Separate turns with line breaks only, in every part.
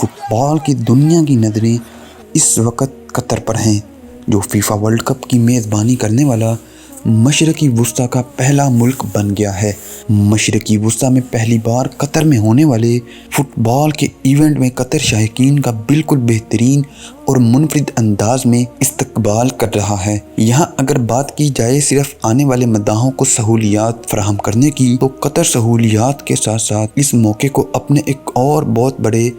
Fit بال کی دنیا کی نظریں اس وقت قطر پر ہیں، جو فیفا ورلڈ کپ کی میزبانی کرنے والا مشرقی وسطیٰ کا پہلا ملک بن گیا ہے۔ مشرقی وسطیٰ میں پہلی بار قطر میں ہونے والے فٹ بال کے ایونٹ میں قطر شائقین کا بالکل بہترین اور منفرد انداز میں استقبال کر رہا ہے۔ یہاں اگر بات کی جائے صرف آنے والے مداحوں کو سہولیات فراہم کرنے کی، تو قطر سہولیات کے ساتھ ساتھ اس موقع کو اپنے ایک اور بہت بڑے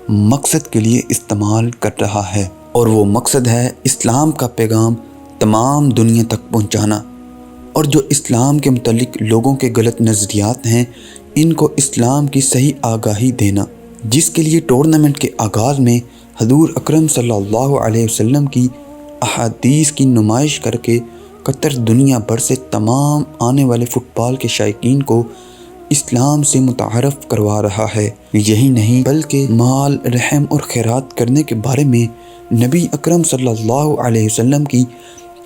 مقصد کے لیے استعمال کر رہا ہے، اور وہ مقصد ہے اسلام کا پیغام تمام دنیا تک پہنچانا، اور جو اسلام کے متعلق لوگوں کے غلط نظریات ہیں ان کو اسلام کی صحیح آگاہی دینا، جس کے لیے ٹورنامنٹ کے آغاز میں حضور اکرم صلی اللہ علیہ وسلم کی احادیث کی نمائش کر کے قطر دنیا بھر سے تمام آنے والے فٹ بال کے شائقین کو اسلام سے متعارف کروا رہا ہے۔ یہی نہیں بلکہ مال، رحم اور خیرات کرنے کے بارے میں نبی اکرم صلی اللہ علیہ وسلم کی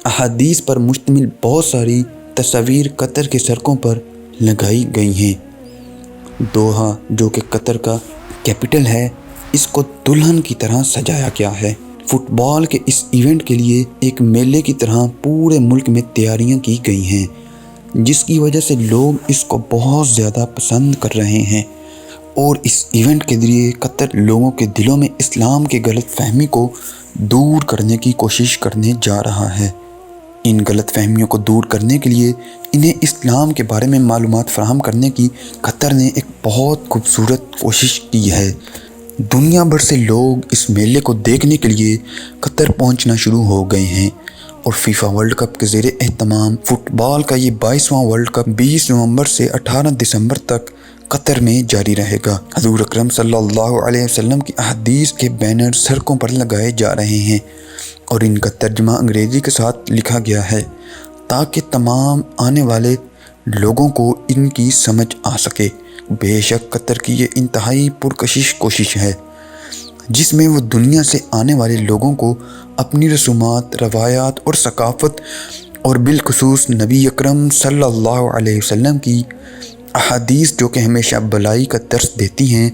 احادیث پر مشتمل بہت ساری تصاویر قطر کے سڑکوں پر لگائی گئی ہیں۔ دوحہ، جو کہ قطر کا کیپٹل ہے، اس کو دلہن کی طرح سجایا گیا ہے۔ فٹ بال کے اس ایونٹ کے لیے ایک میلے کی طرح پورے ملک میں تیاریاں کی گئی ہیں، جس کی وجہ سے لوگ اس کو بہت زیادہ پسند کر رہے ہیں، اور اس ایونٹ کے ذریعے قطر لوگوں کے دلوں میں اسلام کے غلط فہمی کو دور کرنے کی کوشش کرنے جا رہا ہے۔ ان غلط فہمیوں کو دور کرنے کے لیے انہیں اسلام کے بارے میں معلومات فراہم کرنے کی قطر نے ایک بہت خوبصورت کوشش کی ہے۔ دنیا بھر سے لوگ اس میلے کو دیکھنے کے لیے قطر پہنچنا شروع ہو گئے ہیں، اور فیفا ورلڈ کپ کے زیر اہتمام فٹ بال کا یہ 22واں ورلڈ کپ 20 نومبر سے 18 دسمبر تک قطر میں جاری رہے گا۔ حضور اکرم صلی اللہ علیہ وسلم کی احادیث کے بینر سڑکوں پر لگائے جا رہے ہیں، اور ان کا ترجمہ انگریزی کے ساتھ لکھا گیا ہے تاکہ تمام آنے والے لوگوں کو ان کی سمجھ آ سکے۔ بے شک قطر کی یہ انتہائی پرکشش کوشش ہے، جس میں وہ دنیا سے آنے والے لوگوں کو اپنی رسومات، روایات اور ثقافت، اور بالخصوص نبی اکرم صلی اللہ علیہ وسلم کی احادیث جو کہ ہمیشہ بھلائی کا درس دیتی ہیں،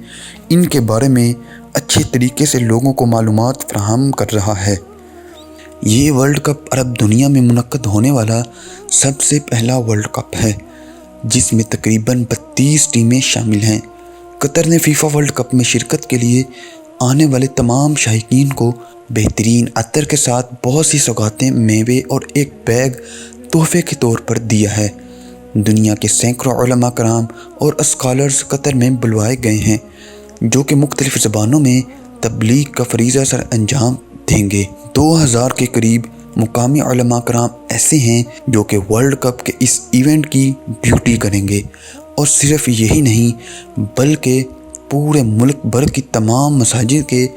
ان کے بارے میں اچھے طریقے سے لوگوں کو معلومات فراہم کر رہا ہے۔ یہ ورلڈ کپ عرب دنیا میں منعقد ہونے والا سب سے پہلا ورلڈ کپ ہے، جس میں تقریباً 32 ٹیمیں شامل ہیں۔ قطر نے فیفا ورلڈ کپ میں شرکت کے لیے آنے والے تمام شائقین کو بہترین عطر کے ساتھ بہت سی سوغاتیں، میوے اور ایک بیگ تحفے کے طور پر دیا ہے۔ دنیا کے سینکڑوں علماء کرام اور اسکالرز قطر میں بلوائے گئے ہیں، جو کہ مختلف زبانوں میں تبلیغ کا فریضہ سر انجام دیں گے۔ 2000 کے قریب مقامی علماء کرام ایسے ہیں جو کہ ورلڈ کپ کے اس ایونٹ کی ڈیوٹی کریں گے، اور صرف یہی نہیں بلکہ پورے ملک بھر کی تمام مساجد کے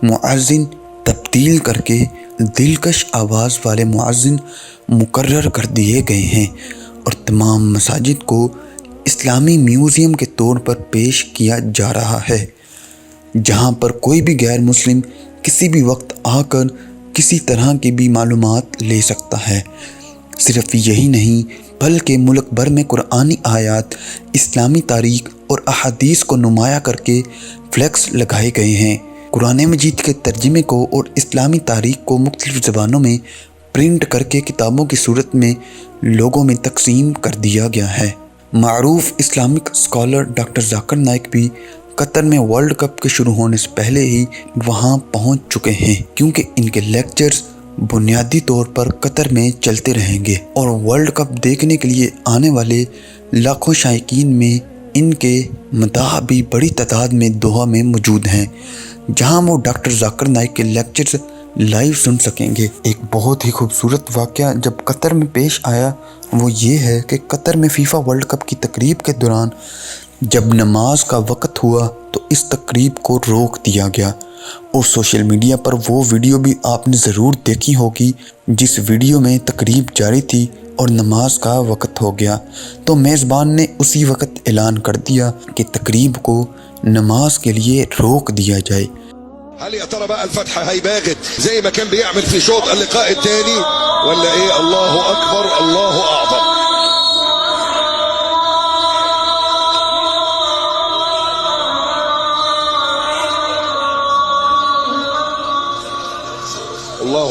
مؤذن تبدیل کر کے دلکش آواز والے مؤذن مقرر کر دیے گئے ہیں، اور تمام مساجد کو اسلامی میوزیم کے طور پر پیش کیا جا رہا ہے، جہاں پر کوئی بھی غیر مسلم کسی بھی وقت آ کر کسی طرح کی بھی معلومات لے سکتا ہے۔ صرف یہی نہیں بلکہ ملک بھر میں قرآنی آیات، اسلامی تاریخ اور احادیث کو نمایاں کر کے فلیکس لگائے گئے ہیں۔ قرآن مجید کے ترجمے کو اور اسلامی تاریخ کو مختلف زبانوں میں پرنٹ کر کے کتابوں کی صورت میں لوگوں میں تقسیم کر دیا گیا ہے۔ معروف Islamic scholar doctor Zakir Naik بھی قطر میں ورلڈ کپ کے شروع ہونے سے پہلے ہی وہاں پہنچ چکے ہیں، کیونکہ ان کے لیکچرز بنیادی طور پر قطر میں چلتے رہیں گے، اور ورلڈ کپ دیکھنے کے لیے آنے والے لاکھوں شائقین میں ان کے مداح بھی بڑی تعداد میں دوحہ میں موجود ہیں، جہاں وہ ڈاکٹر ذاکر نائک کے لیکچرز لائیو سن سکیں گے۔ ایک بہت ہی خوبصورت واقعہ جب قطر میں پیش آیا وہ یہ ہے کہ قطر میں فیفا ورلڈ کپ کی تقریب کے دوران جب نماز کا وقت ہوا تو اس تقریب کو روک دیا گیا، اور سوشل میڈیا پر وہ ویڈیو بھی آپ نے ضرور دیکھی ہوگی جس ویڈیو میں تقریب جاری تھی اور نماز کا وقت ہو گیا، تو میزبان نے اسی وقت اعلان کر دیا کہ تقریب کو نماز کے لیے روک دیا جائے۔
هل يا ترى بقى الفتح هيباغت زي ما كان بيعمل في شوط اللقاء الثاني ولا ايه؟ الله اكبر الله اعظم.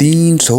300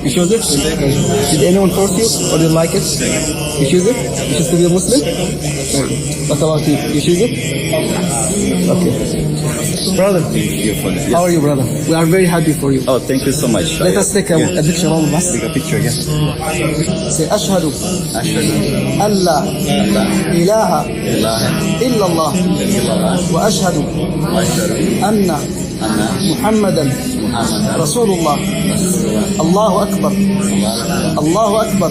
You choose it? Did anyone force you or you like it? You choose it? You choose to be a Muslim? What about you? You choose it? Okay. Brother, how are you, brother? We are very happy for you.
Oh, thank you so much.
Let us take a picture of us.
Take a picture, yes.
Say, Ashhadu
Ashhadu
an la ilaha
ilaha
illallah
illallah
wa ashhadu
wa ashhadu
anna
anna
Muhammadan
Muhammadan
Rasulullah. Allahu Akbar. Allahu Akbar.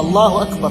Allahu Akbar.